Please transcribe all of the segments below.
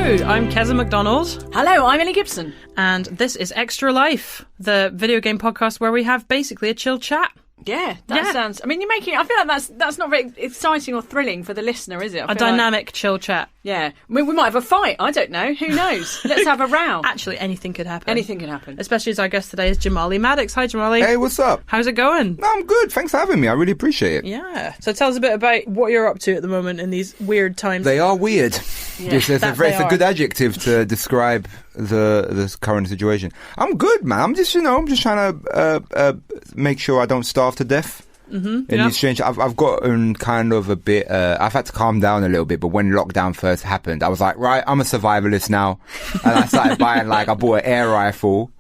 I'm Keza Macdonald. Hello, I'm Ellie Gibson. And this is Extra Life, the video game podcast where we have basically a chill chat. Yeah, that sounds... I mean, you're making... I feel like that's not very exciting or thrilling for the listener, is it? A dynamic chill chat. Yeah. I mean, we might have a fight. I don't know. Who knows? Let's have a row. Actually, anything could happen. Anything can happen. Especially as our guest today is Jamali Maddix. Hi, Jamali. Hey, what's up? How's it going? No, I'm good. Thanks for having me. I really appreciate it. Yeah. So tell us a bit about what you're up to at the moment in these weird times. They are weird. Yeah, it's a good adjective to describe the current situation. I'm good, man. I'm just trying to make sure I don't starve to death. Mm-hmm, in these strange, I've gotten kind of a bit. I've had to calm down a little bit, but when lockdown first happened, I was like, right, I'm a survivalist now, and I started buying I bought an air rifle.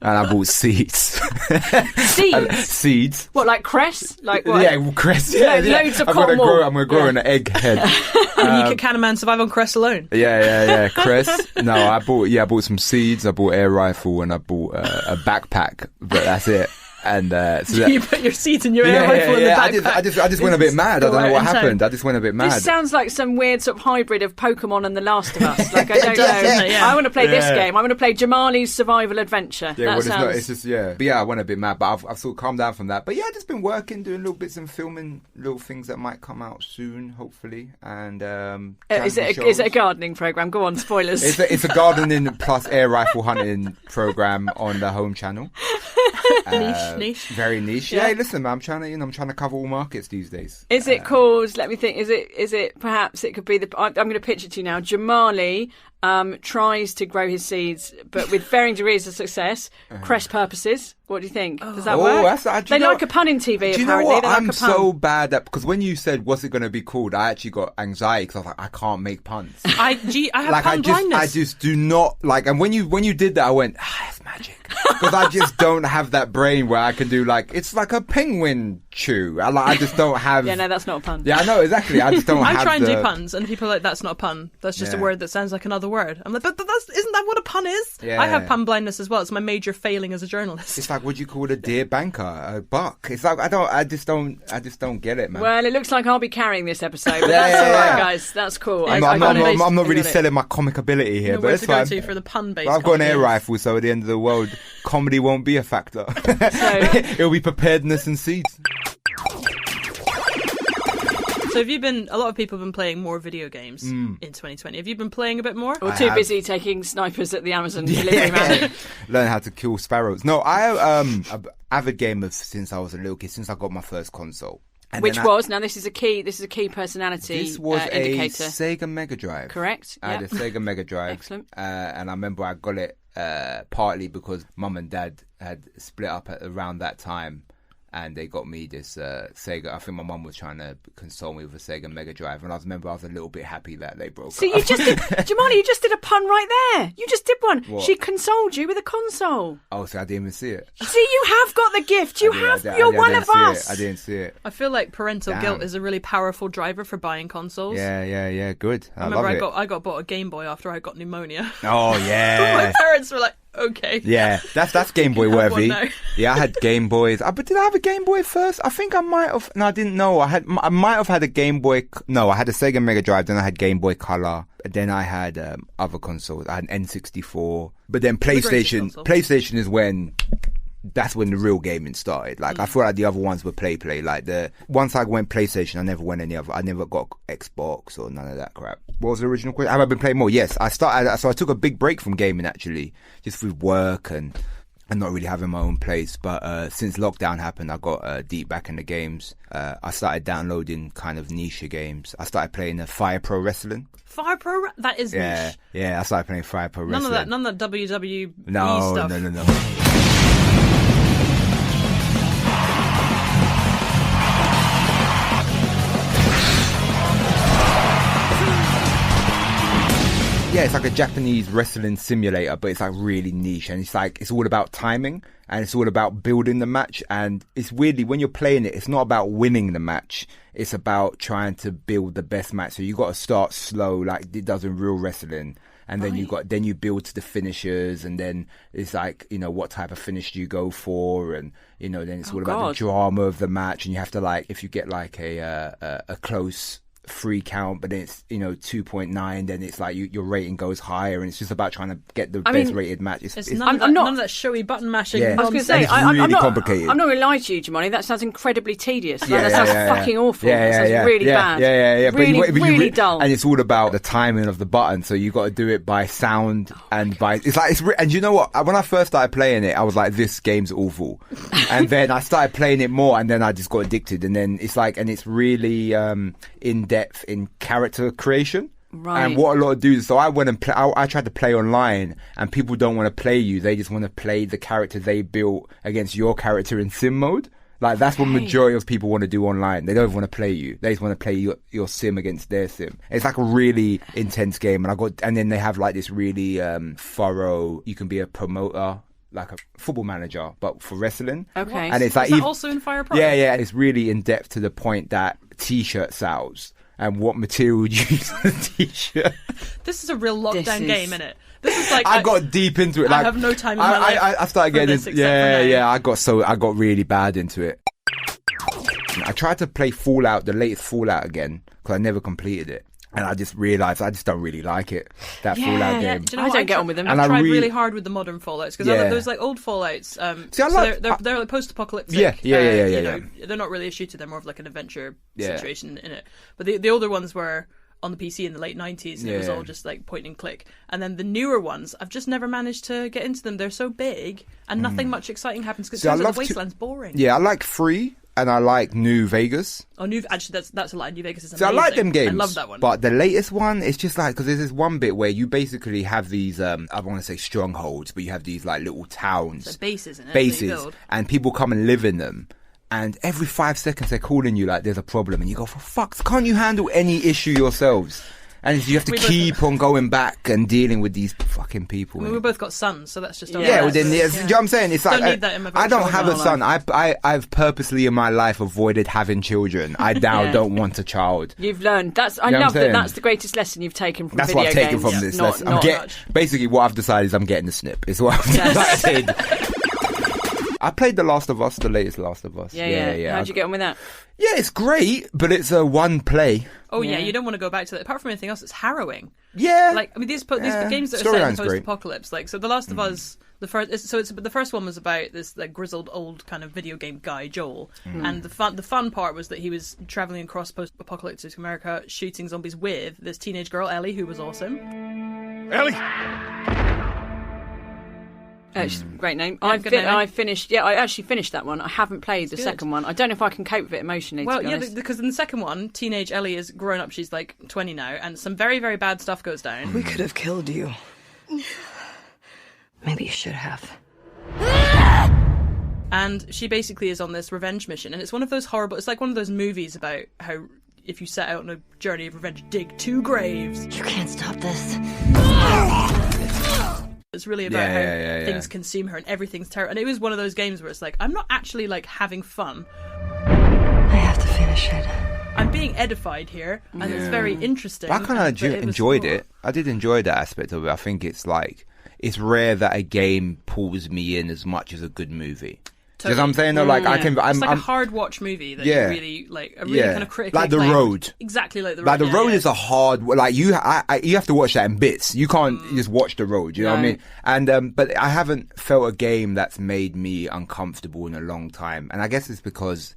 And I bought seeds. Seeds? What, like cress? Like what? Yeah, cress. Yeah, Loads of I'm cotton gonna wool. grow an egg head. Can a man survive on cress alone? Yeah. Cress. No, I bought some seeds. I bought an air rifle, and I bought a backpack. But that's it. And so you put your seeds in your air rifle in the backpack. I just went a bit mad. I don't know what happened. I just went a bit mad. This sounds like some weird sort of hybrid of Pokemon and The Last of Us. Like, I don't know. Yeah. I want to play this game. I want to play Jamali's Survival Adventure. Yeah, well, it's not. It's just But yeah, I went a bit mad, but I've sort of calmed down from that. But yeah, I've just been working, doing little bits and filming little things that might come out soon, hopefully. And is it a gardening program? Go on, spoilers. It's a gardening plus air rifle hunting program on the Home Channel. Niche. Very niche. Yeah, hey, listen, man, I'm trying to cover all markets these days. Is it called? Let me think. Is it perhaps it could be the? I'm going to pitch it to you now. Jamali tries to grow his seeds, but with varying degrees of success. Cress purposes. What do you think? Does that work? They like a pun in TV. Do you apparently. know what? They like I'm a pun. so bad at because when you said what's it going to be called, I actually got anxiety because I was like, I can't make puns. I have pun blindness. I just do not like. And when you did that, I went, it's magic. Because I just don't have that brain where I can do it's like a penguin chew. I just don't have. Yeah, no, that's not a pun. Yeah, I know exactly. I just don't. I try and do puns, and people are like, "That's not a pun. That's just a word that sounds like another word." I'm like, "But isn't that what a pun is?" Yeah. I have pun blindness as well. It's my major failing as a journalist. It's like, what do you call a deer banker? A buck. It's like I just don't get it, man. Well, it looks like I'll be carrying this episode. But that's all right, guys. That's cool. I'm not really selling my comic ability here, but it's fine. To for the pun-based. I've got an air rifle, so at the end of the world, comedy won't be a factor. It'll be preparedness and seeds. So a lot of people have been playing more video games in 2020. Have you been playing a bit more? Or too busy taking snipers at the Amazon delivery man? Learn how to kill sparrows. No, I'm an avid gamer since I was a little kid, since I got my first console. And now this is a key personality This was indicator. a Sega Mega Drive. Correct. I had a Sega Mega Drive. Excellent. And I remember I got it partly because Mum and Dad had split up around that time. And they got me this Sega. I think my mum was trying to console me with a Sega Mega Drive, and I remember I was a little bit happy that they broke up. So you just did, Jamali, you just did a pun right there. You just did one. What? She consoled you with a console. Oh, so I didn't even see it. See, you have got the gift. You're one of us. I didn't see it. I feel like parental guilt is a really powerful driver for buying consoles. Yeah. Good. I remember love I got bought a Game Boy after I got pneumonia. Oh yeah. My parents were like, okay. Yeah, that's Game Boy worthy. Yeah, I had Game Boys. But did I have a Game Boy first? I think I might have. No, I didn't know. I might have had a Game Boy. No, I had a Sega Mega Drive. Then I had Game Boy Color. Then I had other consoles. I had an N64. But then PlayStation. PlayStation is when. That's when the real gaming started. I feel like the other ones were play. Once I went PlayStation, I never went any other. I never got Xbox or none of that crap. What was the original question? Have I been playing more? Yes, I took a big break from gaming actually, just with work and not really having my own place. But since lockdown happened, I got deep back in the games. I started downloading kind of niche games. I started playing Fire Pro Wrestling. Fire Pro? That is niche. Yeah. I started playing Fire Pro Wrestling. None of that WWE no, stuff. No. Yeah, it's like a Japanese wrestling simulator, but it's really niche, and it's all about timing, and it's all about building the match. And it's weirdly, when you're playing it, it's not about winning the match, it's about trying to build the best match. So you got to start slow like it does in real wrestling, and then you build to the finishers, and then it's what type of finish do you go for, and then it's all about the drama of the match, and you have to if you get a close free count, but then it's 2.9. Then it's like your rating goes higher, and it's just about trying to get the best rated match. It's none of that showy button mashing. Yeah. I was going to say, I'm not complicated. I'm not going to lie to you, Jamali. That sounds incredibly tedious. Yeah, that sounds fucking awful. That sounds really bad. Yeah. Really dull. And it's all about the timing of the button. So you got to do it by sound and by. And you know what? When I first started playing it, I was like, this game's awful. And then I started playing it more, and then I just got addicted. And then it's like, and it's really in depth in character creation. Right. And what a lot of dudes. So I went and I tried to play online, and people don't want to play you. They just want to play the character they built against your character in sim mode. Like, that's what majority of people want to do online. They don't want to play you. They just want to play your sim against their sim. It's like a really intense game. And then they have like this really thorough, you can be a promoter, like a football manager, but for wrestling. Okay. And it's like, is that also in Fire Pro? Yeah. It's really in depth to the point that t-shirt sales and what material you use on a t-shirt. This is a real lockdown game, isn't it? This is like I got deep into it. Like, I have no time in my life. I started getting this. Yeah. I got really bad into it. I tried to play Fallout, the latest Fallout again, because I never completed it. And I just realised I just don't really like it, that Fallout game. Do you know I what? don't get on with them. I've tried really hard with the modern Fallouts, because those like old Fallouts, they're like post-apocalyptic. Yeah. They're not really a shooter, they're more of like an adventure situation in it. But the older ones were on the PC in the late 90s, and it was all just like point and click. And then the newer ones, I've just never managed to get into them. They're so big, and nothing much exciting happens, because the Wasteland's boring. Yeah, I like 3, and I like New Vegas. Oh, actually, that's a lie. New Vegas is amazing. So I like them games. I love that one. But the latest one, it's just like, because there's this one bit where you basically have these, I want to say strongholds, but you have these like little towns. So bases, isn't it? Bases. And people come and live in them. And every 5 seconds they're calling you like there's a problem. And you go, for fuck's, can't you handle any issue yourselves? And you have to keep on going back and dealing with these fucking people. We both got sons, so that's just... Do you know what I'm saying? It's like, don't need that in my I don't have a son. I've purposely in my life avoided having children. I now don't want a child. You've learned. I love that. That's the greatest lesson you've taken from video games. That's what I've taken from this. Basically, what I've decided is I'm getting the snip. Is what I've decided. I played The Last of Us, the latest Last of Us. Yeah. How'd you get on with that? Yeah, it's great, but it's a one play. Oh yeah, you don't want to go back to that. Apart from anything else, it's harrowing. Yeah, like I mean, these games that are set in post-apocalypse. Like, so The Last of Us, the first one was about this like grizzled old kind of video game guy Joel, and the fun part was that he was traveling across post-apocalyptic America, shooting zombies with this teenage girl Ellie, who was awesome. Ellie. Great name. I finished. Yeah, I actually finished that one. I haven't played the second one. I don't know if I can cope with it emotionally. Well, to be honest. because in the second one, teenage Ellie is grown up. She's like 20 now, and some very, very bad stuff goes down. We could have killed you. Maybe you should have. And she basically is on this revenge mission, and it's one of those horrible. It's like one of those movies about how if you set out on a journey of revenge, dig 2 graves. You can't stop this. It's really about how things consume her and everything's terrible. And it was one of those games where it's like, I'm not actually like having fun. I have to finish it. I'm being edified here, and it's very interesting. I kind of enjoyed it. I did enjoy that aspect of it. I think it's like, it's rare that a game pulls me in as much as a good movie. Totally. You know what I'm saying? No, like it's like a hard watch movie that you really like, a really kind of critical. Like The Road. Exactly like The Road. Like The Road is a hard, like you have to watch that in bits. You can't just watch The Road. You know what I mean? And but I haven't felt a game that's made me uncomfortable in a long time. And I guess it's because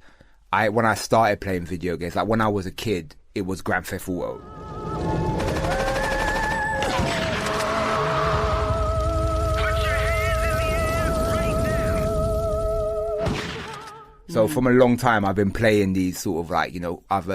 when I started playing video games, like when I was a kid, it was Grand Theft Auto. So from a long time, I've been playing these sort of like,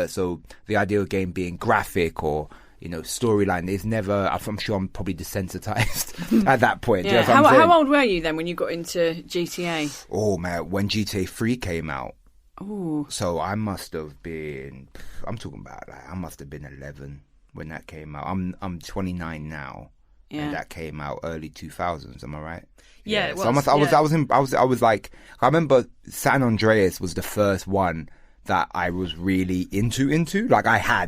so the idea of game being graphic or, storyline is never, I'm sure I'm probably desensitized at that point. Yeah. How old were you then when you got into GTA? Oh man, when GTA 3 came out. Oh. So I must have been, I'm talking about like, I must have been 11 when that came out. I'm 29 now. Yeah. And that came out early 2000s, am I right? Yeah, so I was like, I remember San Andreas was the first one that I was really into. Like I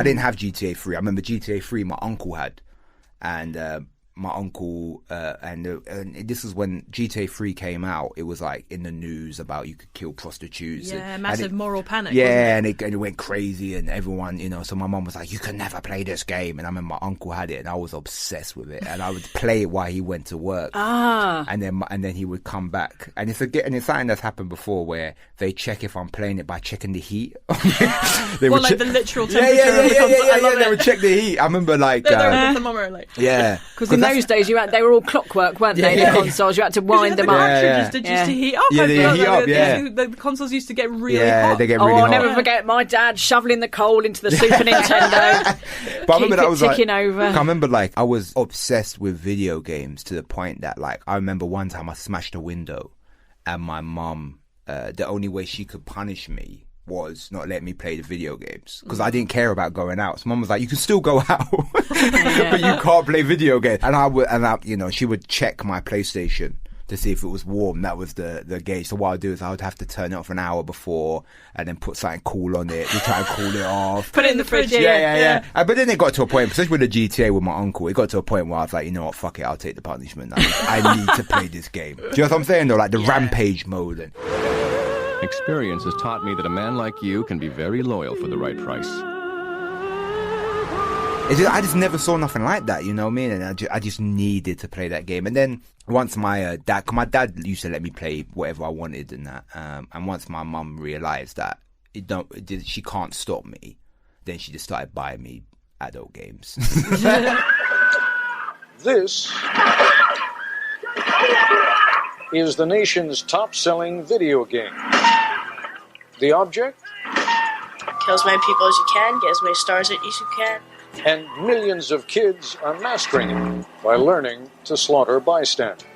didn't have GTA 3. I remember GTA 3 my uncle had, and my uncle, and this is when GTA 3 came out. It was like in the news about you could kill prostitutes. Yeah, massive moral panic. Yeah, and it went crazy, and everyone, so my mum was like, "You can never play this game." And I remember my uncle had it, and I was obsessed with it, and I would play it while he went to work. And then he would come back, and it's something that's happened before where they check if I'm playing it by checking the heat. The literal temperature of the console. I love it. They would check the heat. I remember like the thermometer, like. Yeah, because in those days they were all clockwork, weren't they? The consoles, you had to wind them up. Cartridges used to heat up. The consoles used to get really hot. They get really hot. I'll never forget my dad shoveling the coal into the Super Nintendo. But I remember that was ticking over. I remember like I was obsessed with video games to the point that like I remember one time I smashed a window, and my mum, the only way she could punish me was not let me play the video games because I didn't care about going out. So mum was like, "You can still go out, but you can't play video games." And she would check my PlayStation to see if it was warm. That was the gauge. So what I'd do is I would have to turn it off an hour before and then put something cool on it to try and cool it off. Put it in the fridge. Yeah. But then it got to a point, especially with the GTA with my uncle, it got to a point where I was like, you know what, fuck it, I'll take the punishment. I need to play this game. Do you know what I'm saying though? Like the rampage mode. Experience has taught me that a man like you can be very loyal for the right price. I just never saw nothing like that, you know what I mean? And I just needed to play that game. And then once my dad used to let me play whatever I wanted and that. And once my mum realised that she can't stop me, then she just started buying me adult games. This is the nation's top-selling video game. The object? Kill as many people as you can, get as many stars as you can. And millions of kids are mastering it by learning to slaughter bystanders.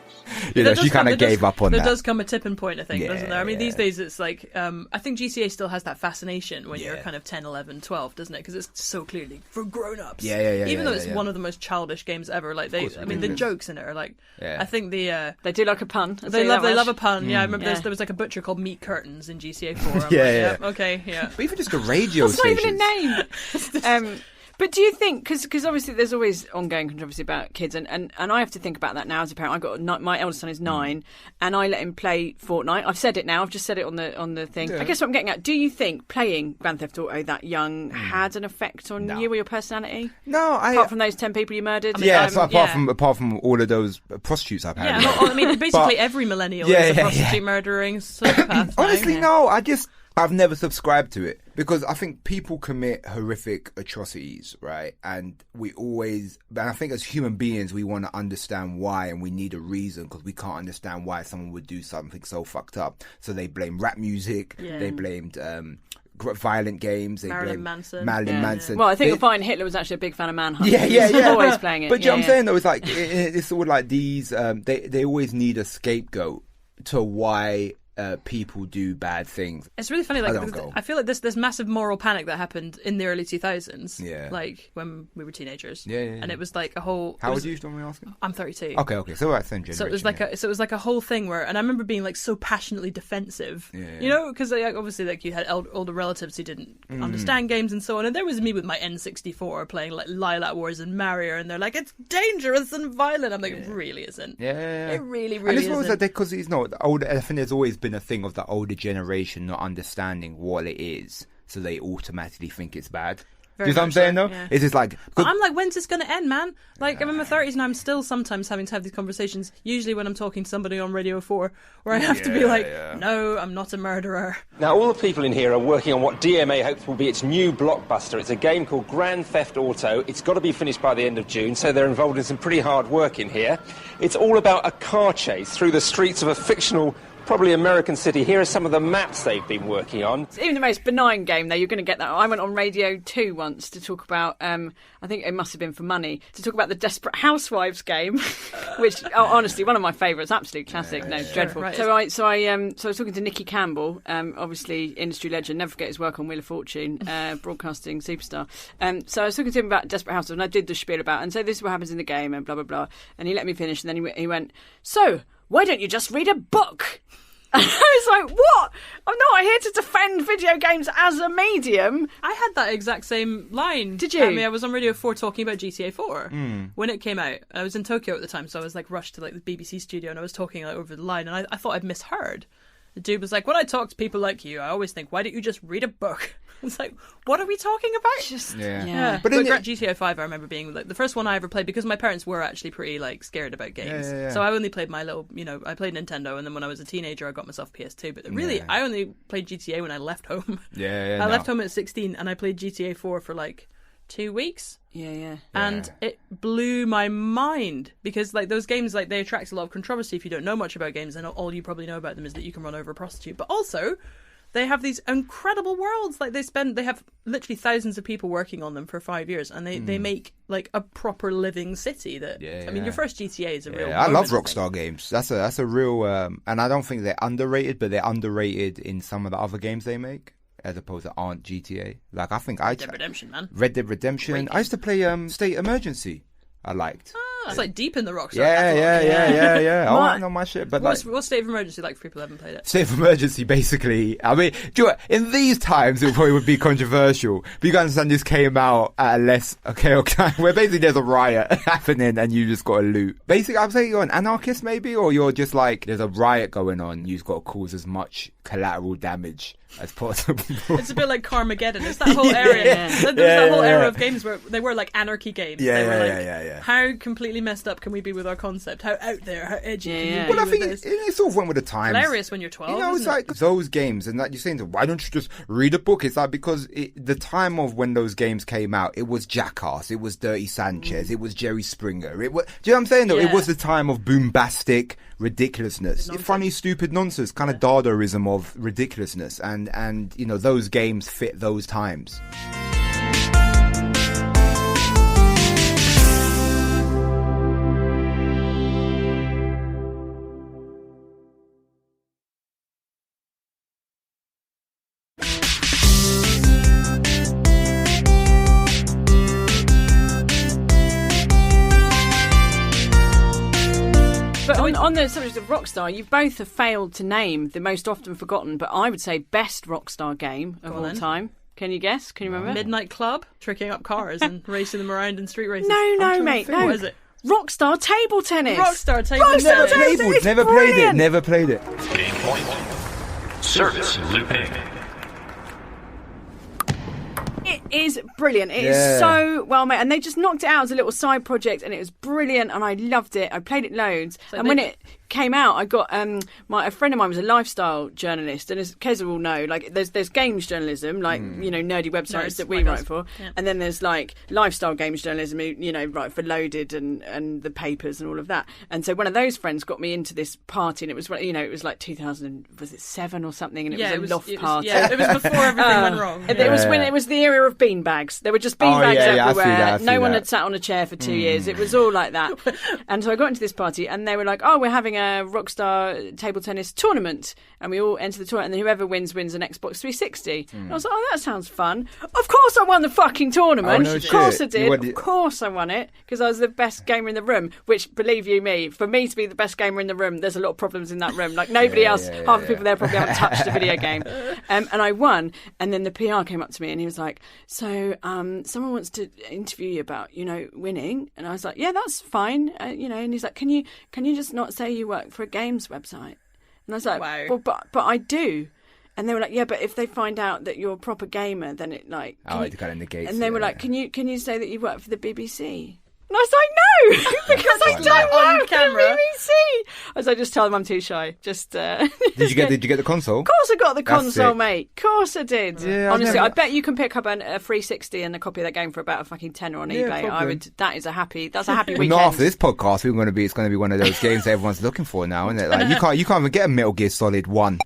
She kind of gave up on that. There does come a tipping point, I think, doesn't there? I mean, these days it's like, I think GTA still has that fascination when you're kind of 10, 11, 12, doesn't it? Because it's so clearly for grown-ups. Even though it's one of the most childish games ever. Like the jokes in it are like, I think they do like a pun. They love a pun. Yeah, I remember there was like a butcher called Meat Curtains in GTA 4. Okay, yeah. But even just the radio stations. That's not even a name. But do you think, because obviously there's always ongoing controversy about kids, and I have to think about that now as a parent. My eldest son is 9, and I let him play Fortnite. I've said it now. I've just said it on the thing. Yeah. I guess what I'm getting at, do you think playing Grand Theft Auto that young had an effect on you or your personality? No, apart from those 10 people you murdered. Apart from all of those prostitutes I've had. Yeah, I mean, basically every millennial is a prostitute murdering psychopath. Honestly, no. I've never subscribed to it because I think people commit horrific atrocities, right? And I think as human beings, we want to understand why, and we need a reason because we can't understand why someone would do something so fucked up. So they blame rap music, they blamed violent games, Marilyn Manson. Well, I think you'll find Hitler was actually a big fan of Manhunt. Yeah. Always playing it. But you know what I'm saying though, it's like it's all like these. They always need a scapegoat to why people do bad things. It's really funny. I feel like this massive moral panic that happened in the early 2000s. Yeah. Like when we were teenagers. Yeah. And it was like a whole. How old are you? Don't we asking? I'm 32. Okay. So that's same generation. So it was like a whole thing where, and I remember being like so passionately defensive. Yeah. You know, because obviously like you had older relatives who didn't understand games and so on, and there was me with my N64 playing like Lilac Wars and Mario, and they're like, it's dangerous and violent. I'm like, it really isn't. Yeah. It really and it's isn't. Because it's not older. I think there's always been a thing of the older generation not understanding what it is, so they automatically think it's bad. Do you know what I'm saying though? Yeah. It's just like, I'm like, when's this going to end, man? Like, I'm in my 30s and I'm still sometimes having to have these conversations, usually when I'm talking to somebody on Radio 4, where I have to be like, no, I'm not a murderer. Now, all the people in here are working on what DMA hopes will be its new blockbuster. It's a game called Grand Theft Auto. It's got to be finished by the end of June, so they're involved in some pretty hard work in here. It's all about a car chase through the streets of a fictional, probably American city. Here are some of the maps they've been working on. It's even the most benign game, though. You're going to get that. I went on Radio 2 once to talk about, I think it must have been for money, to talk about the Desperate Housewives game, which, honestly, one of my favourites. Absolute classic. Dreadful. Right. So I was talking to Nicky Campbell, obviously industry legend, never forget his work on Wheel of Fortune, broadcasting superstar. So I was talking to him about Desperate Housewives, and I did the spiel about it, and so this is what happens in the game, and blah, blah, blah. And he let me finish, and then he went, so, why don't you just read a book? I was like, what? I'm not here to defend video games as a medium. I had that exact same line. Did you? I mean, I was on Radio 4 talking about GTA 4 when it came out. I was in Tokyo at the time, so I was like rushed to like the BBC studio, and I was talking like over the line, and I thought I'd misheard. The dude was like, when I talk to people like you, I always think, why don't you just read a book? It's like, what are we talking about? Yeah. But GTA 5, I remember being like the first one I ever played, because my parents were actually pretty like scared about games. So I only played my little, I played Nintendo, and then when I was a teenager, I got myself PS2. But really, I only played GTA when I left home. I left home at 16, and I played GTA 4 for like 2 weeks. And it blew my mind, because like those games, like they attract a lot of controversy if you don't know much about games, and all you probably know about them is that you can run over a prostitute. But also, they have these incredible worlds. Like they have literally thousands of people working on them for 5 years, and they make like a proper living city. That I mean, your first GTA is a real. I love Rockstar games. That's a real, and I don't think they're underrated, but they're underrated in some of the other games they make, as opposed to aren't GTA. Like I think Red Dead Redemption, man. Red Dead Redemption. I used to play State Emergency. I liked. It's like deep in the Rockstar. Yeah. Oh, I know my shit. But what's State of Emergency like for people who haven't played it? State of Emergency, basically. I mean, do you know what? In these times, it probably would be controversial. But you can understand this came out at a less chaotic time, where basically there's a riot happening and you just got to loot. Basically, I'm saying you're an anarchist, maybe, or you're just like, there's a riot going on. You've got to cause as much collateral damage as possible. It's a bit like Carmageddon. It's that whole area. There was that whole era of games where they were like anarchy games. How completely messed up can we be with our concept? How out there, how edgy can you be? Well, I think it sort of went with the times. Hilarious when you're 12. You know, it's like those games, and like you're saying, why don't you just read a book? It's like, because the time of when those games came out, it was Jackass, it was Dirty Sanchez, it was Jerry Springer. It was, do you know what I'm saying? Though it was the time of boombastic ridiculousness, funny, stupid nonsense, kind of Dadaism of ridiculousness, and you know, those games fit those times. On the subject of Rockstar, you both have failed to name the most often forgotten, but I would say best Rockstar game of all time. Can you guess? Can you remember? Midnight Club, tricking up cars and racing them around in street races. No, mate, no. What is it? Rockstar Table Tennis. Rockstar Table Tennis. Never played it. Game point. Service looping. It is brilliant. It is so well made, and they just knocked it out as a little side project, and it was brilliant, and I loved it. I played it loads, and when it came out, I got a friend of mine was a lifestyle journalist, and as Keza will know, like there's games journalism, like you know, nerdy websites that we write for, and then there's like lifestyle games journalism, you know, write for Loaded and the papers and all of that. And so one of those friends got me into this party, and it was, you know, it was like 2007 or something, and it was a loft party. It was before everything went wrong. It was when it was the era of beanbags. There were just beanbags everywhere. No one had sat on a chair for 2 years. It was all like that. And so I got into this party, and they were like, "Oh, we're having a Rockstar table tennis tournament," and we all enter the tournament, and then whoever wins an Xbox 360. And I was like, "Oh, that sounds fun." Of course I won the fucking tournament. Of course I did. Of course I won it, because I was the best gamer in the room, which, believe you me, for me to be the best gamer in the room, there's a lot of problems in that room. Like nobody else, half the people there probably haven't touched a video game. And I won, and then the PR came up to me and he was like, "So someone wants to interview you about, you know, winning." And I was like, "Yeah, that's fine." You know, and he's like, can you just not say you work for a games website?" And I was like, wow. "Well, but I do." And they were like, "Yeah, but if they find out that you're a proper gamer, then it like..." It kind of negates. And they were like, can you say that you work for the BBC?" And I was like, "No, because I don't work for the BBC." I was like, "Just tell them I'm too shy." Just. Did you get the console? Of course I got the console, mate. Of course I did. Yeah, honestly, I bet you can pick up a 360 and a copy of that game for about a fucking tenner on eBay. Probably. I would. That's a happy weekend. Not after this podcast. It's going to be one of those games that everyone's looking for now, isn't it? Like you can't even get a Metal Gear Solid 1.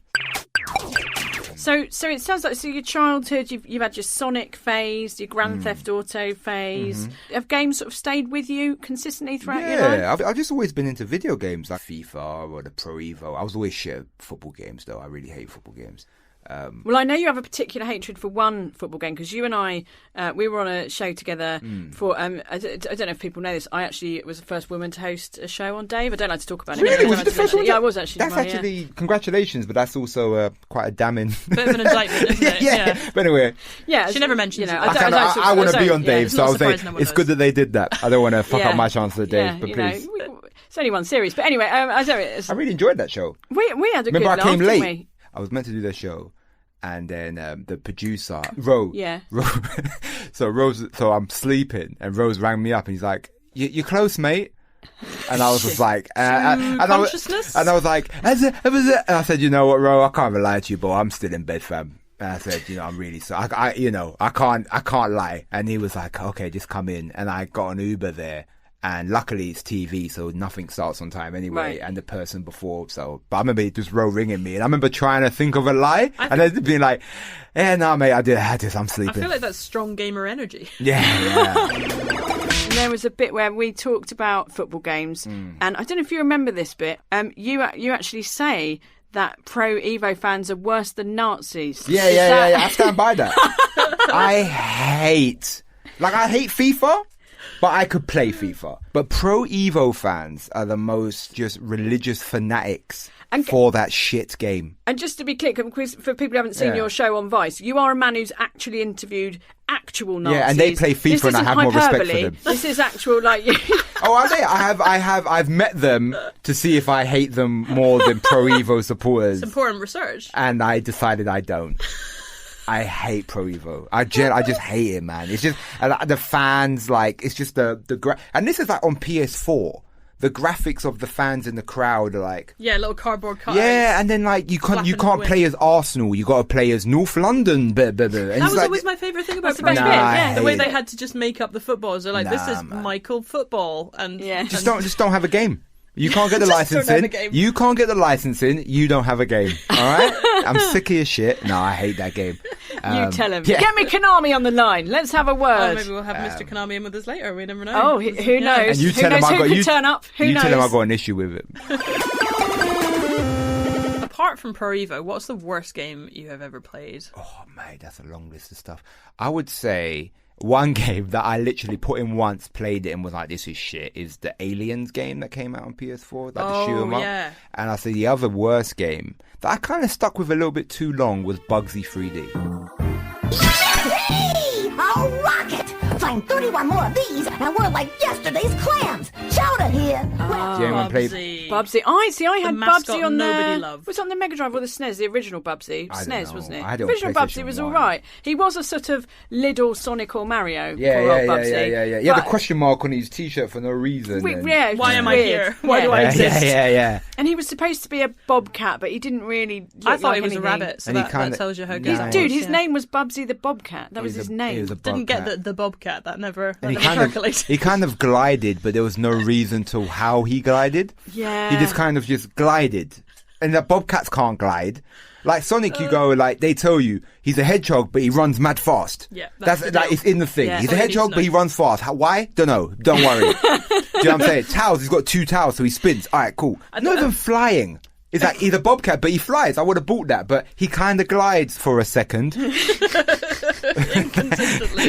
So it sounds like your childhood, you've had your Sonic phase, your Grand Theft Auto phase. Mm-hmm. Have games sort of stayed with you consistently throughout your life? Yeah, I've just always been into video games like FIFA or the Pro Evo. I was always shit at football games, though. I really hate football games. Well, I know you have a particular hatred for one football game because you and I, we were on a show together for. I don't know if people know this. I actually was the first woman to host a show on Dave. I don't like to talk about it. Really? Was you the first one? Yeah, I was actually. That's actually congratulations, but that's also quite a damning. Bit of an indictment, isn't it? Yeah. But anyway, yeah, she never mentions. I want to be on Dave, so I was saying it's good that they did that. I don't want to fuck up my chance of Dave, but please. It's only one series, but anyway, I really enjoyed that show. We had a good laugh. Remember, I came late. Didn't we? I was meant to do the show, and then the producer, Rose. Yeah. So I'm sleeping, and Rose rang me up, and he's like, "You're close, mate." And I was just like, consciousness. I was like, and I said, you know what, Ro, I can't lie to you, but I'm still in bed, fam. And I said, I'm really sorry. I can't lie. And he was like, okay, just come in. And I got an Uber there. And luckily it's TV, so nothing starts on time anyway. Right. And the person before, but I remember just Ro ringing me, and I remember trying to think of a lie, and then being like, no, mate, I'm sleeping. I feel like that's strong gamer energy. Yeah. And there was a bit where we talked about football games, and I don't know if you remember this bit. You actually say that Pro Evo fans are worse than Nazis. Yeah. I stand by that. I hate FIFA. But I could play FIFA. But Pro Evo fans are the most just religious fanatics for that shit game. And just to be clear, because for people who haven't seen your show on Vice, you are a man who's actually interviewed actual Nazis. Yeah, and they play FIFA, and I have more respect for them. This is actual, like. Oh, are they? I've met them to see if I hate them more than Pro Evo supporters. It's important research. And I decided I don't. I hate Pro Evo. I just hate it, man. It's just the fans, like, it's just and this is like on PS4. The graphics of the fans in the crowd are like, little cardboard cutouts. Yeah, and then like you can't play as Arsenal. You got to play as North London. That was always my favourite thing about the best bit. Yeah, the way they had to just make up the footballers. They're like, this is Michael Football, and just don't have a game. You can't get the licensing. You can't get the licensing. You don't have a game. All right? I'm sick of your shit. No, I hate that game. You tell him. Yeah. Get me Konami on the line. Let's have a word. Maybe we'll have Mr. Konami in with us later. We never know. Oh, who knows? And you tell him who could turn up. Who knows? You tell him I've got an issue with it. Apart from Pro Evo, what's the worst game you have ever played? Oh, mate, that's a long list of stuff. I would say one game that I literally put in once, played it, and was like, this is shit, is the Aliens game that came out on PS4, like the shoot 'em up. Yeah. And I say the other worst game that I kind of stuck with a little bit too long was Bugsy 3D. Yippee! A rocket! Find 31 more of these, and we're like yesterday's clams. Chowder here. Do you anyone play Bubsy? I had Bubsy on nobody loved. Was it on the Mega Drive or the SNES? The original Bubsy. SNES, wasn't it? The original Bubsy was all right. He was a sort of Lidl, Sonic, or Mario. Yeah. Bubsy. He had a question mark on his T-shirt for no reason. Why am I here? Why do I exist? Yeah. And he was supposed to be a bobcat, but he didn't really. I thought he was anything. a rabbit, so that tells you how good. Dude, his name was Bubsy the Bobcat. That was his name. Didn't get the bobcat. That never. He kind of glided, but there was no reason to how he glided. Yeah. He just kind of just glided. And the bobcats can't glide. Like Sonic, you go, like, they tell you he's a hedgehog, but he runs mad fast. Yeah. That's it's in the thing. Yeah. He's a hedgehog, but he runs fast. Why? Don't know. Don't worry. Do you know what I'm saying? Towels, he's got 2 towels, so he spins. All right, cool. Not even flying. It's like he's a bobcat, but he flies. I would have bought that, but he kind of glides for a second.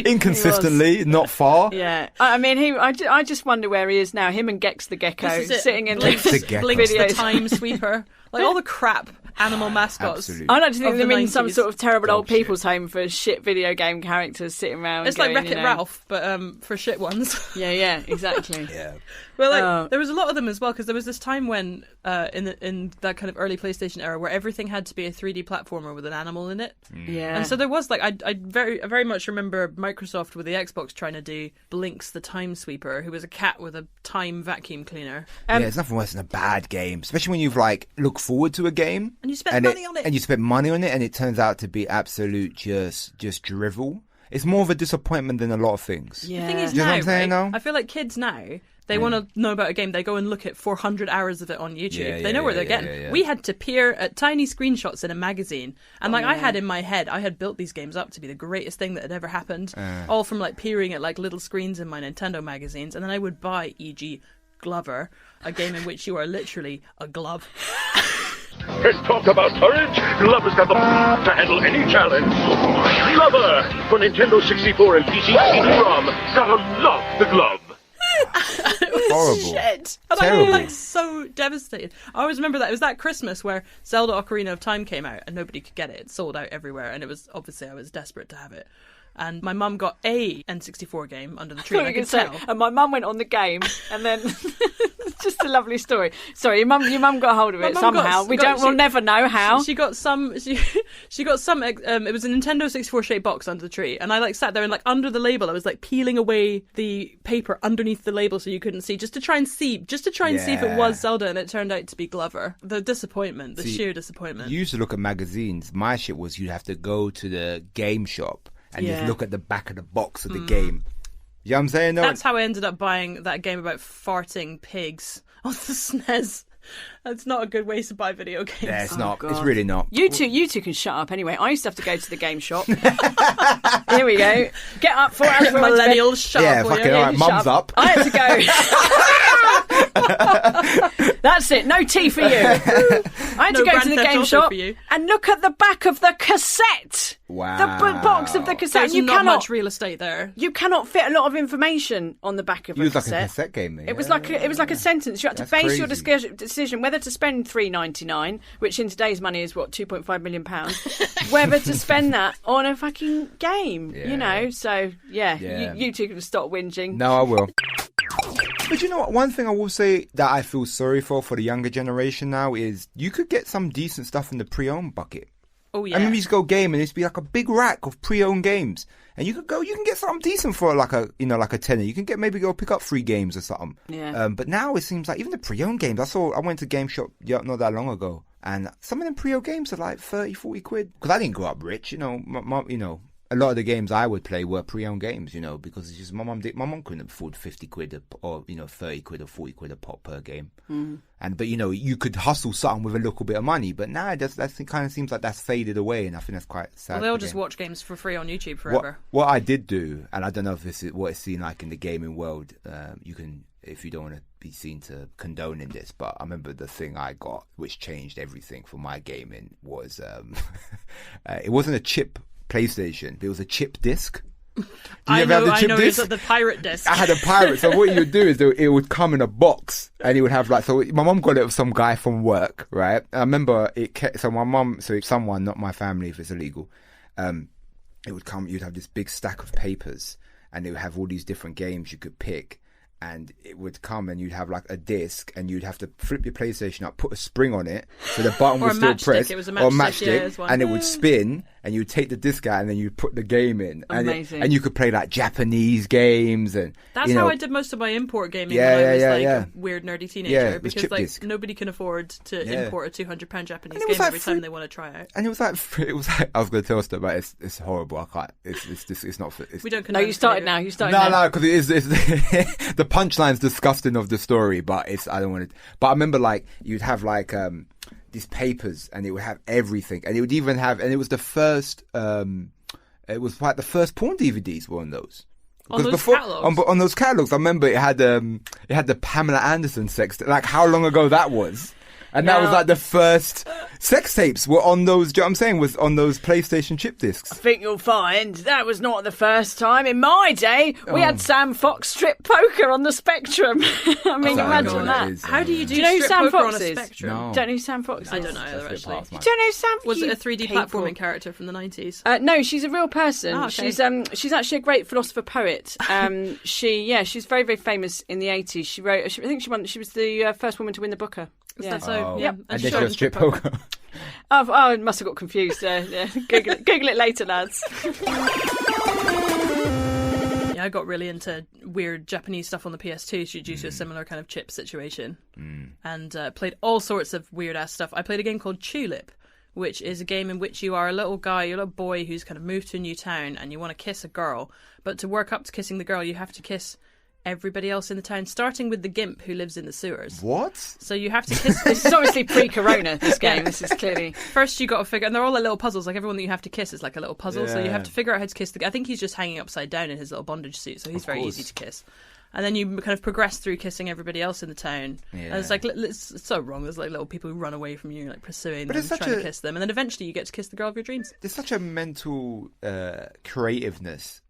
Inconsistently, not far. Yeah, I mean, I just wonder where he is now. Him and Gex the Gecko sitting in Blinks videos. the Time Sweeper, like all the crap animal mascots. Absolutely. I like to think them in 90s. some sort of terrible old people's home for shit video game characters sitting around. It's like Wreck-It Ralph, but for shit ones. Yeah, exactly. Yeah. Well, there was a lot of them as well, because there was this time when in that kind of early PlayStation era where everything had to be a 3D platformer with an animal in it. Yeah. And so there was I very much remember Microsoft with the Xbox trying to do Blinks the Time Sweeper, who was a cat with a time vacuum cleaner. There's nothing worse than a bad game, especially when you've look forward to a game and you spend money on it, and you spend money on it, and it turns out to be absolute just drivel. It's more of a disappointment than a lot of things. Yeah. The thing is, you know now, what I'm saying, right? I feel like kids now, they want to know about a game, they go and look at 400 hours of it on YouTube. They know where they're getting. Yeah. We had to peer at tiny screenshots in a magazine. And I had in my head, I had built these games up to be the greatest thing that had ever happened. All from peering at little screens in my Nintendo magazines. And then I would buy, e.g. Glover, a game in which you are literally a glove. Let's talk about courage. Glover's got the to handle any challenge. Glover for Nintendo 64 and PC CD-ROM. Gotta love the glove. Horrible. Shit. Terrible. I'm so devastated. I always remember that. It was that Christmas where Zelda Ocarina of Time came out and nobody could get it. It sold out everywhere, and it was obviously I was desperate to have it. And my mum got a N64 game under the tree. And I could tell. And my mum went on the game, and then just a lovely story. Sorry, your mum got hold of it somehow. We'll never know how. She got some. She got some. It was a Nintendo 64 shaped box under the tree, and I sat there and under the label, I was peeling away the paper underneath the label so you couldn't see, just to try and see if it was Zelda, and it turned out to be Glover. The disappointment, sheer disappointment. You used to look at magazines. My shit was you'd have to go to the game shop and just look at the back of the box of the game. You know what I'm saying? No, that's how I ended up buying that game about farting pigs on the SNES. That's not a good way to buy video games. Yeah, it's not. God. It's really not. You two can shut up anyway. I used to have to go to the game shop. Here we go. Get up for us. Millennials, shut up. Yeah, fucking all right. Mum's up. I had to go. That's it. No tea for you. I had to go to the game shop and look at the back of the cassette. Wow. The box of the cassette. There's not much real estate there. You cannot fit a lot of information on the back of a cassette. It was like a cassette game. It was like a sentence. You had to base your decision whether to spend $3.99, which in today's money is what, £2.5 million, whether to spend that on a fucking game. You know. So you two can stop whinging. No, I will. But you know what? One thing I will say that I feel sorry for the younger generation now is you could get some decent stuff in the pre-owned bucket. Oh yeah. I remember you used to go game and it'd be like a big rack of pre-owned games, and you can get something decent for like a tenner. You can maybe go pick up 3 games or something. Yeah. But now it seems like even the pre-owned games. I went to Game Shop not that long ago, and some of them pre-owned games are like 30, 40 quid. Because I didn't grow up rich, a lot of the games I would play were pre-owned games, because it's just my mum couldn't afford 50 quid or 30 quid or 40 quid a pop per game. But you could hustle something with a little bit of money, but now that kind of seems like that's faded away, and I think that's quite sad. Well, they'll just watch games for free on YouTube forever. What I did do, and I don't know if this is what it's seen like in the gaming world, you can, if you don't want to be seen to condoning this, but I remember the thing I got which changed everything for my gaming was it wasn't a chip PlayStation, but it was a chip disc. I know, it's the pirate disc. I had a pirate, so what you would do is it would come in a box, and it would have so my mum got it with some guy from work, right? I remember if someone, not my family if it's illegal, it would come, you'd have this big stack of papers, and it would have all these different games you could pick. And it would come and you'd have like a disc, and you'd have to flip your PlayStation up, put a spring on it so the button would still press, or a matchstick, and it would spin, and you'd take the disc out and then you'd put the game in. Amazing. And you could play like Japanese games, and that's how I did most of my import gaming when I was a weird nerdy teenager, because nobody can afford to import a £200 Japanese game every time they want to try out. And it was like I was going to tell us about it. It's horrible. I can't. It's not. We don't. No, you started now. No, because it is the punchline's disgusting of the story, but I don't want it. But I remember you'd have these papers, and it would have everything, and it would even have, and it was the first it was like the first porn DVDs were on those. On those catalogs? On those catalogs, I remember it had the Pamela Anderson sex, like how long ago that was. And that was like the first sex tapes were on those, do you know what I'm saying, was on those PlayStation chip discs. I think you'll find that was not the first time. In my day, we had Sam Fox strip poker on the Spectrum. I mean, imagine that. How do you do strip Sam poker Fox on a Spectrum? No. Don't know who Sam Fox is. I don't know either, actually. You don't know Sam Fox? Was it a 3D platforming character from the 90s? No, she's a real person. Oh, okay. She's actually a great philosopher poet. She's very, very famous in the 80s. She wrote, I think she was the first woman to win the Booker. Yeah. So, yep. And then she was strip poker. I must have got confused. Google it later, lads. Yeah, I got really into weird Japanese stuff on the PS2 due to a similar kind of chip situation, and played all sorts of weird ass stuff. I played a game called Tulip, which is a game in which you are a little boy who's kind of moved to a new town, and you want to kiss a girl, but to work up to kissing the girl, you have to kiss everybody else in the town, starting with the gimp who lives in the sewers. What? So you have to kiss. This is obviously pre-corona, this game. This is clearly. First you got to figure, and they're all like little puzzles, like everyone that you have to kiss is like a little puzzle, so you have to figure out how to kiss the guy. I think he's just hanging upside down in his little bondage suit, so he's very easy to kiss. And then you kind of progress through kissing everybody else in the town. Yeah. And it's like, it's so wrong. There's like little people who run away from you, like pursuing them, trying to kiss them. And then eventually you get to kiss the girl of your dreams. There's such a mental creativeness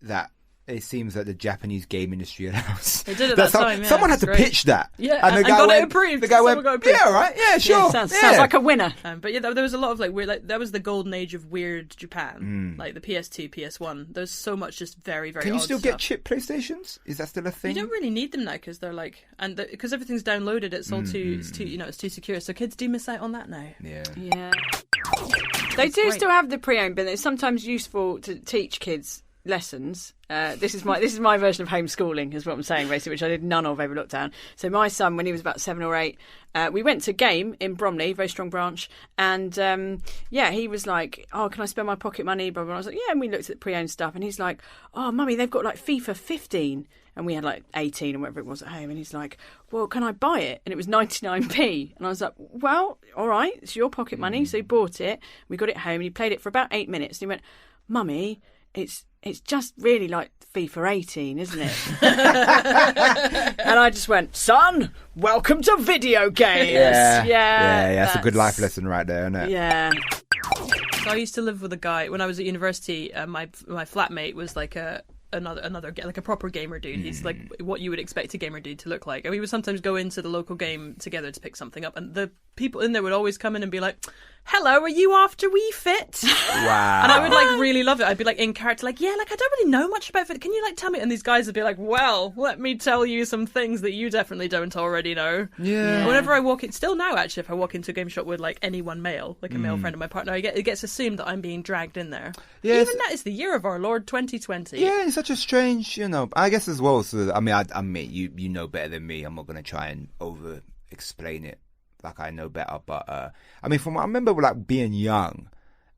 that it seems that the Japanese game industry allows. They did it that time, yeah. Someone had to pitch that. Yeah, and the guy got went, it approved. The guy went, yeah, all right, yeah, sure. Sounds like a winner. But yeah, there was a lot of like weird, like that was the golden age of weird Japan. Like the PS2, PS1. There's so much just very, very Can you odd still stuff. get chip PlayStations? Is that still a thing? You don't really need them now because they're like, and because everything's downloaded, it's all too, it's too secure. So kids do miss out on that now. Yeah. They do still have the pre-owned, but it's sometimes useful to teach kids lessons. This is my version of homeschooling, is what I'm saying, basically, which I did none of over lockdown. So my son, when he was about 7 or 8, we went to Game in Bromley, very strong branch, and he was like, "Oh, can I spend my pocket money?" Blah, blah, blah. I was like, "Yeah," and we looked at pre-owned stuff, and he's like, "Oh, Mummy, they've got like FIFA 15." And we had like 18 or whatever it was at home. And he's like, "Well, can I buy it?" And it was 99p. And I was like, "Well, all right, it's your pocket money." So he bought it. We got it home and he played it for about 8 minutes. And he went, "Mummy, it's just really like FIFA 18, isn't it?" And I just went, "Son, welcome to video games." Yeah. That's a good life lesson right there, isn't it? Yeah. So I used to live with a guy when I was at university. My flatmate was like another like a proper gamer dude. He's like what you would expect a gamer dude to look like. And we would sometimes go into the local game together to pick something up, and the people in there would always come in and be like, "Hello, are you after Wii Fit?" Wow. And I would like really love it. I'd be like in character, like, "Yeah, like I don't really know much about Fit. Can you like tell me?" And these guys would be like, "Well, let me tell you some things that you definitely don't already know." Yeah. Whenever I walk in, still now actually, if I walk into a game shop with like any one male, like a male friend of my partner, it gets assumed that I'm being dragged in there. Yeah, even that is the year of our Lord 2020. Yeah, it's such a strange, I guess as well. So I mean, you know better than me. I'm not going to try and over explain it like I know better. But I mean, I remember like being young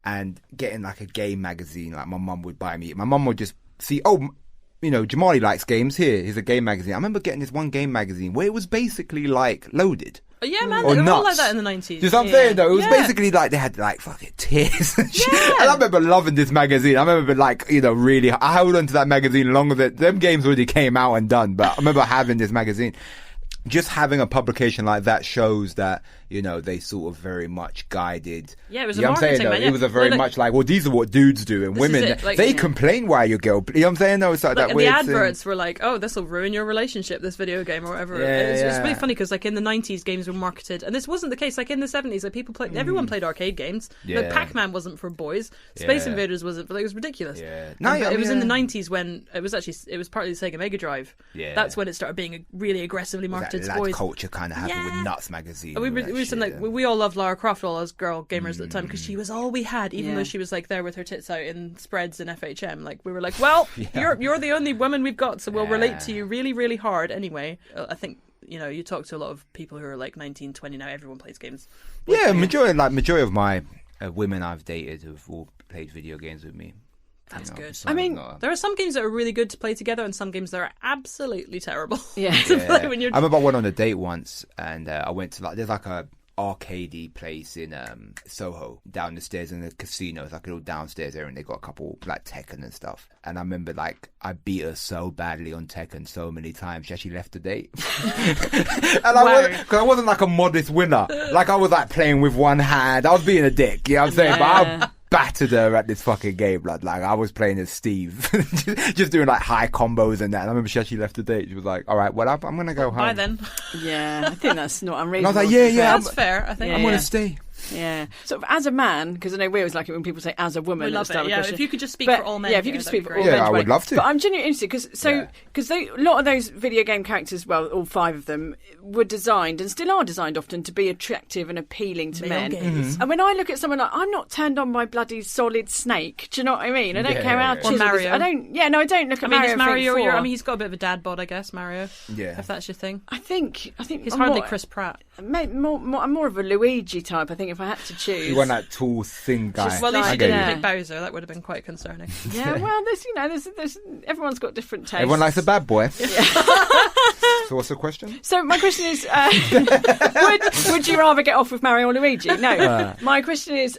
and getting like a game magazine. Like my mum would buy me. My mum would just see, Jamali likes games. Here's a game magazine. I remember getting this one game magazine where it was basically like loaded. Oh, yeah, man, or they were nuts. all like that in the 90s. Do you know what I'm saying, though? It was basically like they had like fucking tears and shit. And I remember loving this magazine. I remember like, really, I held on to that magazine longer than them games already came out and done. But I remember having this magazine. Just having a publication like that shows that, they sort of very much guided. Yeah, it was a marketing man. It was a very much like, well, these are what dudes do. And women, they complain why you go. You know what I'm saying? No, it's like that weird the adverts were like, "Oh, this will ruin your relationship, this video game," or whatever. It's really funny because like in the 90s, games were marketed. And this wasn't the case. Like in the 70s, like people played, everyone played arcade games. Yeah. Like Pac-Man wasn't for boys. Space Invaders wasn't, but it was ridiculous. Yeah. It was in the 90s when it was partly the Sega Mega Drive. Yeah. That's when it started being really aggressively marketed to boys. Culture kind of happened with Nuts magazine. We all loved Lara Croft, all us girl gamers at the time, because she was all we had, even though she was like there with her tits out in spreads and FHM. Like we were like, well, you're the only woman we've got, so we'll relate to you really, really hard anyway. I think you talk to a lot of people who are like 19, 20 now. Everyone plays games. Majority of my women I've dated have all played video games with me. That's good. I mean, there are some games that are really good to play together, and some games that are absolutely terrible. Yeah. to play when you're... I remember I went on a date once, and I went to there's like a arcadey place in Soho down the stairs in the casino. It's like a little downstairs area, and they got a couple like Tekken and stuff. And I remember like I beat her so badly on Tekken so many times she actually left the date. And I wasn't like a modest winner. Like I was like playing with one hand. I was being a dick. You know what I'm saying? Yeah. But I battered her at this fucking game. Like I was playing as Steve, just doing like high combos and that. And I remember she actually left the date. She was like, "All right, well, I'm gonna go home." Bye then. Yeah, I think that's not unreasonable. And I was like, yeah, that's fair. I think I'm gonna stay. Yeah. So as a man, because I know we always like it when people say as a woman. We love it. Yeah, if you could just speak for all men. Yeah, if you could just speak for all men. Yeah, I would love to. But I'm genuinely interested because a lot of those video game characters, well, all 5 of them, were designed and still are designed often to be attractive and appealing to men. Mm-hmm. And when I look at someone like, I'm not turned on by bloody Solid Snake. Do you know what I mean? I don't care how chiseled. Mario. I don't look at Mario. Is Mario he's got a bit of a dad bod, I guess. Mario. Yeah. If that's your thing. I think he's hardly Chris Pratt. I'm more of a Luigi type. I think if I had to choose. You want that tall, thin guy. Well, at least you didn't pick Bowser. That would have been quite concerning. Yeah, well, there's everyone's got different tastes. Everyone likes a bad boy. So what's the question? So my question is, would you rather get off with Mario or Luigi? No. My question is,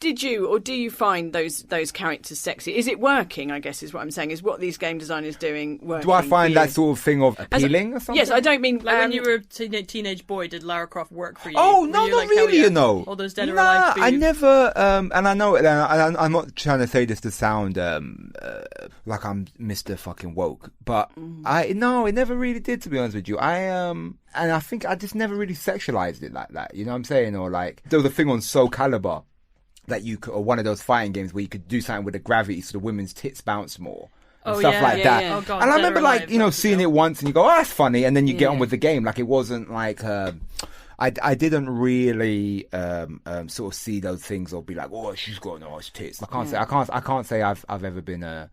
did you or do you find those characters sexy? Is it working, I guess is what I'm saying, is what these game designers doing working? Do I find that sort of thing of appealing or something? Yes, I don't mean... Like when you were a teenage boy, did Lara Croft work for you? Oh, no, not really, you know. All those Dead or Alive I never... and I know... And I'm not trying to say this to sound like I'm Mr. fucking woke, but it never really did, to be honest with you. And I think I just never really sexualized it like that, you know what I'm saying? Or like, there was a thing on Soul Calibur that you could, or one of those fighting games where you could do something with the gravity so the women's tits bounce more. And stuff like that. Yeah. Oh, God, and I remember, like, you know, seeing it once and you go, oh, that's funny, and then you get on with the game. Like, it wasn't like... I didn't really sort of see those things or be like, oh, she's got nice tits. I can't say I've ever been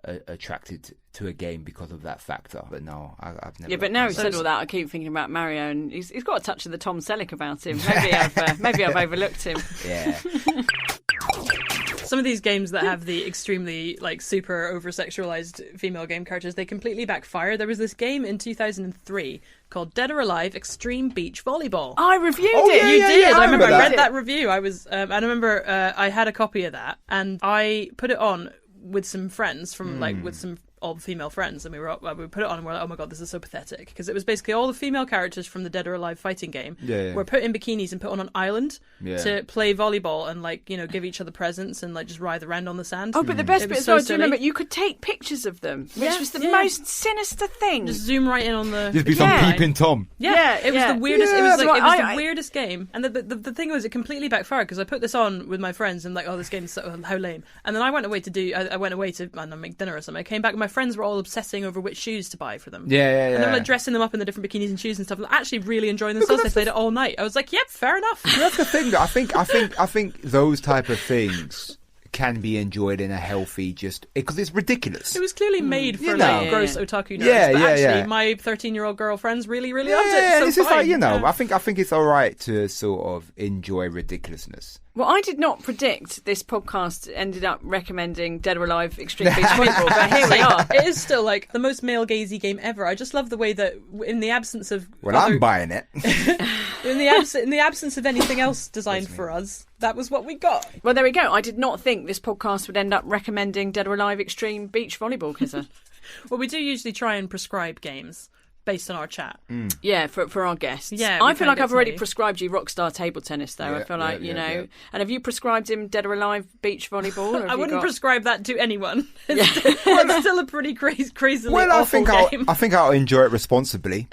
attracted to a game because of that factor. But no, I've never. Yeah, but now you've said all that, I keep thinking about Mario, and he's got a touch of the Tom Selleck about him. Maybe I've overlooked him. Yeah. Some of these games that have the extremely, like, super over-sexualized female game characters, they completely backfire. There was this game in 2003 called Dead or Alive Extreme Beach Volleyball. I reviewed it. You did. I remember I read it. that review. I was, and I remember I had a copy of that, and I put it on with some friends from, like, with some all the female friends, and we put it on and we're like, oh my god, this is so pathetic, because it was basically all the female characters from the Dead or Alive fighting game were put in bikinis and put on an island to play volleyball and, like, you know, give each other presents and, like, just writhe around on the sand. Oh, but the best bit as well, do you remember, you could take pictures of them, which was the most sinister thing. Just zoom right in on the... Just be some peeping Tom. It was the weirdest. It was the weirdest game, and the thing was, it completely backfired, because I put this on with my friends and, like, oh, this game's how lame, and then I went away to I don't know, make dinner or something. I came back and my friends were all obsessing over which shoes to buy for them. And they were, like, dressing them up in the different bikinis and shoes and stuff, and actually really enjoying themselves. They played it all night. I was like, yep, fair enough. That's the thing. I think those type of things can be enjoyed in a healthy, just because it's ridiculous. It was clearly made for gross otaku nerds, but actually my 13-year-old girlfriends really loved it. So it's just like, you know, I think it's all right to sort of enjoy ridiculousness. Well, I did not predict this podcast ended up recommending Dead or Alive Extreme Beach Volleyball, but here we are. It is still, like, the most male-gazy game ever. I just love the way that, in the absence of... Well, I'm buying it. in the absence of anything else designed for us, that was what we got. Well, there we go. I did not think this podcast would end up recommending Dead or Alive Extreme Beach Volleyball, Keza. Well, we do usually try and prescribe games based on our chat. Yeah, for our guests. Yeah, I feel like I've already prescribed you Rockstar Table Tennis, though. I feel like, you know... Yeah. And have you prescribed him Dead or Alive Beach Volleyball? I wouldn't prescribe that to anyone. It's still a pretty crazily awful game. I think I'll enjoy it responsibly.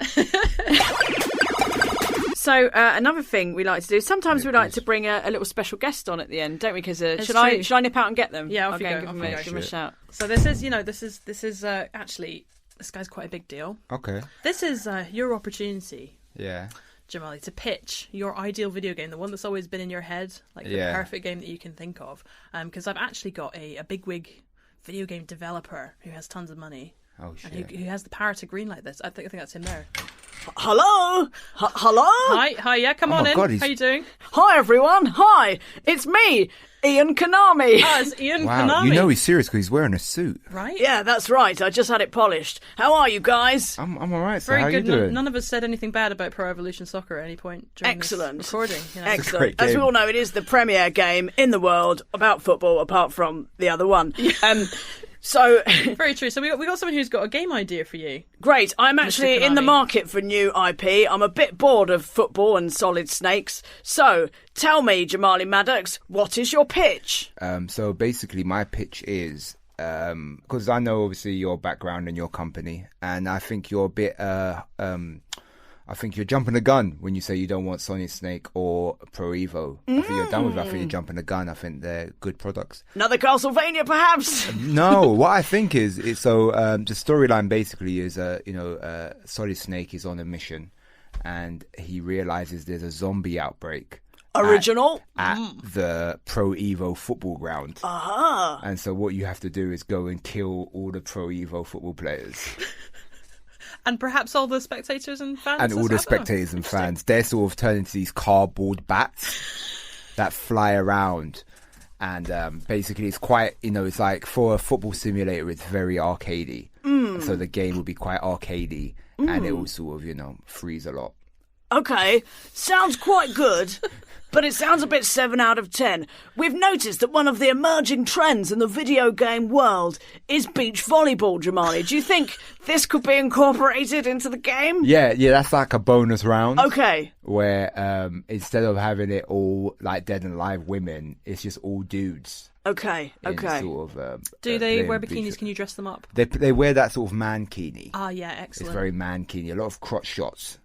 So another thing we like to do, sometimes we like to bring a little special guest on at the end, don't we? Because should I nip out and get them? Yeah, I'll go. Give them a shout. So this is actually, this guy's quite a big deal. Okay. This is your opportunity. Yeah. Jamali, to pitch your ideal video game, the one that's always been in your head, like the perfect game that you can think of. Because I've actually got a bigwig video game developer who has tons of money. Oh, shit. And who has the power to greenlight this. I think that's him there. Hello? Hello? Hi, yeah, come on in. God, How you doing? Hi, everyone. Hi, it's me, Ian Konami. It's Ian Konami. You know he's serious because he's wearing a suit. Right? Yeah, that's right. I just had it polished. How are you guys? I'm all right. So Very how good. You doing? None of us said anything bad about Pro Evolution Soccer at any point during this recording. You know? Excellent. As we all know, it is the premier game in the world about football, apart from the other one. So very true. So we got someone who's got a game idea for you. Great. I'm actually in the market for new IP. I'm a bit bored of football and Solid Snakes. So tell me, Jamali Maddix, what is your pitch? So basically, my pitch is because I know obviously your background and your company, and I think you're a bit. I think you're jumping the gun when you say you don't want Solid Snake or Pro Evo. I think you're done with it. I think you're jumping the gun. I think they're good products. Another Castlevania, perhaps? No, what I think is the storyline basically is, Solid Snake is on a mission and he realizes there's a zombie outbreak. Original? At the Pro Evo football ground. Uh-huh. And so what you have to do is go and kill all the Pro Evo football players. And perhaps all the spectators and fans. And all the spectators and fans. They're sort of turned into these cardboard bats that fly around. And basically it's quite, it's like for a football simulator, it's very arcadey. So the game will be quite arcadey. and it will sort of, freeze a lot. Okay, sounds quite good, but it sounds a bit 7 out of 10. We've noticed that one of the emerging trends in the video game world is beach volleyball, Jamali. Do you think this could be incorporated into the game? Yeah, that's like a bonus round. Okay. Where instead of having it all like dead and alive women, it's just all dudes. Okay. Sort of, do they wear bikinis? Can you dress them up? They wear that sort of mankini. Ah, yeah, excellent. It's very mankini. A lot of crotch shots.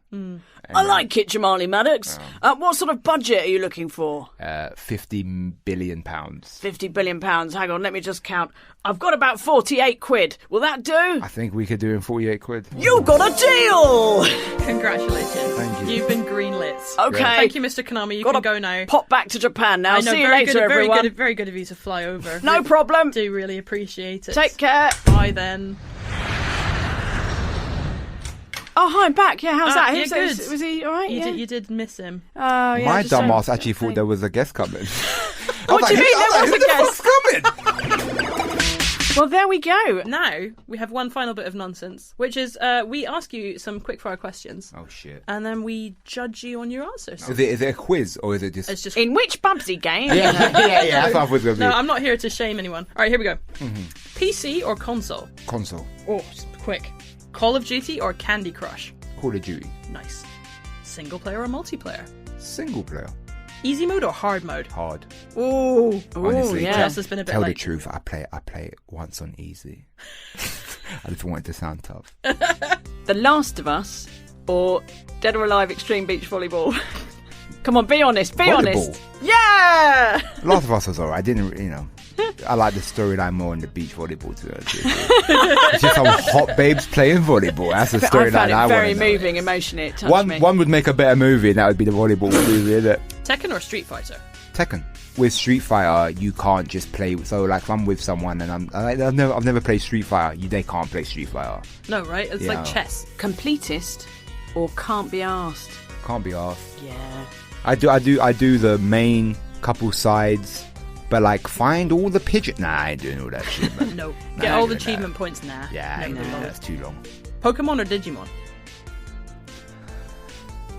I like it, Jamali Maddix. What sort of budget are you looking for? £50 billion. £50 billion. Hang on, let me just count. I've got about 48 quid. Will that do? I think we could do it in 48 quid. You got a deal! Congratulations. Thank you. You've been greenlit. Okay. Thank you, Mr. Konami. You can go now. Pop back to Japan now. I know, See you later, everyone. Very good of you to fly over. No problem. Do really appreciate it. Take care. Bye then. Oh, hi, I'm back. Yeah, how's that? Yeah, good. Was he all right? You did miss him. Oh, yeah. My dumb ass actually thought there was a guest coming. What do you mean there was a guest? Coming? Well, there we go. Now, we have one final bit of nonsense, which is we ask you some quickfire questions. Oh, shit. And then we judge you on your answers. Is it a quiz, or is it just... It's just... In which Bubsy game? Yeah, that's what I was going to do. No, I'm not here to shame anyone. All right, here we go. PC or console? Console. Oh, quick. Call of Duty or Candy Crush? Call of Duty. Nice. Single player or multiplayer? Single player. Easy mode or hard mode? Hard. Ooh. Honestly, yeah. Jess has been a bit tell like... the truth, I play it once on easy. I just want it to sound tough. The Last of Us or Dead or Alive Extreme Beach Volleyball? Come on, be honest. Be honest. Yeah! Last of Us was alright. I didn't, I like the storyline more in the beach volleyball, to be honest with you. It's just some hot babes playing volleyball. That's the storyline I want to know. Very moving, emotionally. It touched me. One would make a better movie, and that would be the volleyball movie, isn't it? Tekken or Street Fighter? Tekken. With Street Fighter, you can't just play. So, like, if I'm with someone and I've never played Street Fighter, they can't play Street Fighter. No, right? It's like chess. Completist or can't be asked? Can't be asked. Yeah. I do the main couple sides. But like, find all the pigeon. Nah, I ain't doing all that shit, man. No. Get all the achievement points. Nah. Yeah, no, that's too long. Pokemon or Digimon?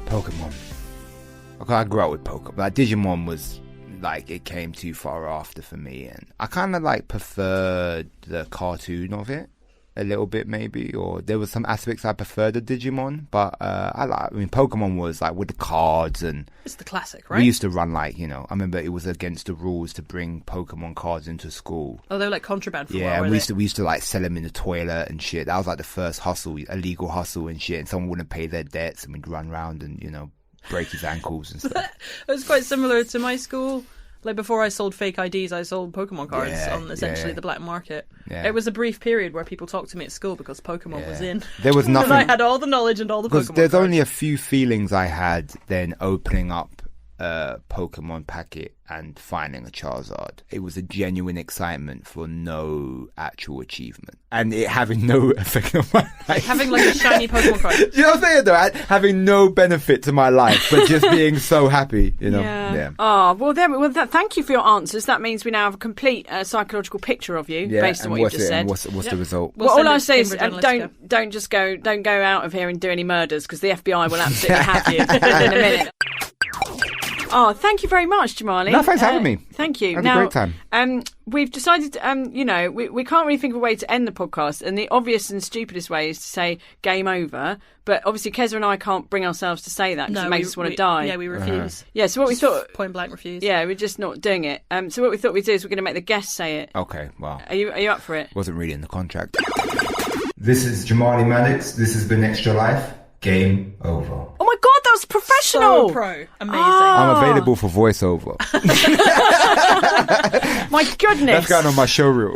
Pokemon. Okay, I grew up with Pokemon. Like, Digimon was like, it came too far after for me, and I kind of like preferred the cartoon of it a little bit, maybe, or there was some aspects I preferred of Digimon, but I mean, Pokemon was like with the cards, and it's the classic, right? We used to run like, I remember it was against the rules to bring Pokemon cards into school. Oh, they were like contraband for a while, and we used to like sell them in the toilet and shit. That was like the first hustle, illegal hustle and shit, and someone wouldn't pay their debts, and we'd run around and break his ankles and stuff. It was quite similar to my school. Like, before I sold fake IDs, I sold Pokemon cards on essentially the black market. Yeah. It was a brief period where people talked to me at school because Pokemon was in. There was nothing. And I had all the knowledge and all the Pokemon cards. There's only a few feelings I had then opening up a Pokemon packet and finding a Charizard. It was a genuine excitement for no actual achievement. And it having no effect on my life. Like having like a shiny Pokemon card. You know what I'm saying though? Having no benefit to my life, but just being so happy, Yeah. Oh, well, thank you for your answers. That means we now have a complete psychological picture of you based on what you've just said. What's the result? Well, all I say is don't go out of here and do any murders, because the FBI will absolutely have you in a minute. Oh, thank you very much, Jamali. No, thanks for having me. Thank you. Had a great time. We've decided, we can't really think of a way to end the podcast, and the obvious and stupidest way is to say game over. But obviously, Keza and I can't bring ourselves to say that because it makes us want to die. Yeah, we refuse. Yeah, so what we thought... Point blank refuse. Yeah, we're just not doing it. So what we thought we'd do is we're going to make the guests say it. Okay, well... Are you up for it? Wasn't really in the contract. This is Jamali Maddix. This has been Extra Life. Game over. Oh my god, that was professional! So pro. Amazing. I'm available for voiceover. My goodness. That's going on my show reel.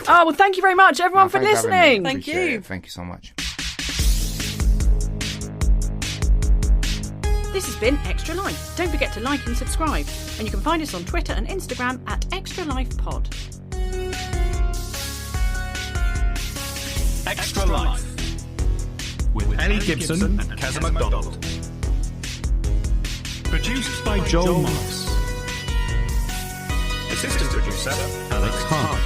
Oh, well, thank you very much, everyone, for listening. Thank you. Thank you so much. This has been Extra Life. Don't forget to like and subscribe. And you can find us on Twitter and Instagram at Extra Life Pod. Extra Life with Ellie Gibson and Keza Macdonald. Produced by Joel Moss. Assistant producer Alex Hart.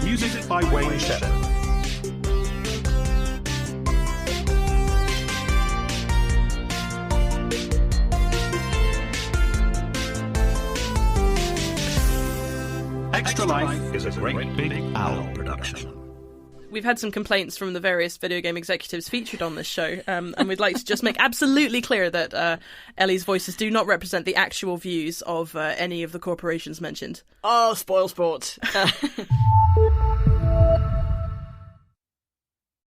Music by Wayne Shepard. Extra Life is a Great Big Owl production. We've had some complaints from the various video game executives featured on this show, and we'd like to just make absolutely clear that Ellie's voices do not represent the actual views of any of the corporations mentioned. Oh, spoil sport.